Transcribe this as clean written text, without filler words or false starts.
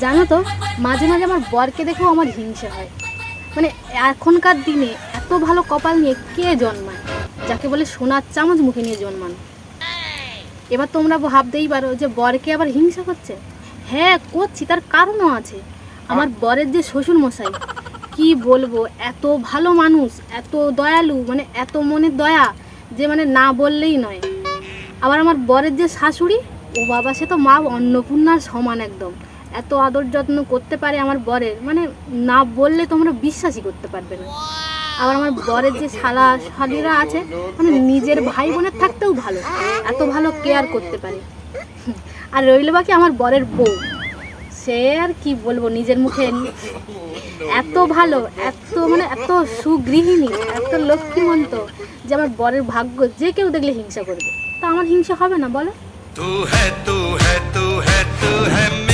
জানো তো, মাঝে মাঝে আমার বরকে দেখেও আমার হিংসা হয়। মানে এখনকার দিনে এত ভালো কপাল নিয়ে কে জন্মায়, যাকে বলে সোনার চামচ মুখে নিয়ে জন্মানো। এবার তোমরা ভাবতেই পারো যে বরকে আবার হিংসা করছে। হ্যাঁ করছি, তার কারণও আছে। আমার বরের যে শ্বশুর মশাই, কি বলবো, এত ভালো মানুষ, এত দয়ালু, মানে এত মনের দয়া যে মানে না বললেই নয়। আবার আমার বরের যে শাশুড়ি, ও বাবা, সে তো মা অন্নপূর্ণার সমান একদম। এত আদর যত্ন করতে পারে আমার বরের, মানে না বললে তোমরা বিশ্বাসই করতে পারবে না। আবার আমার বরের যে শালা শালিরা আছে, মানে নিজের ভাই বোনের থাকতেও ভালো, এত ভালো কেয়ার করতে পারে। আর রইল বাকি আমার বরের বউ, সে আর কি বলবো, নিজের মুখে এত ভালো, এত মানে এত সুগৃহিণী, এত লক্ষ্মীমন্ত যে আমার বরের ভাগ্য যে কেউ দেখলে হিংসা করবে। তা আমার হিংসা হবে না বলো? तू है तू है तू है तू है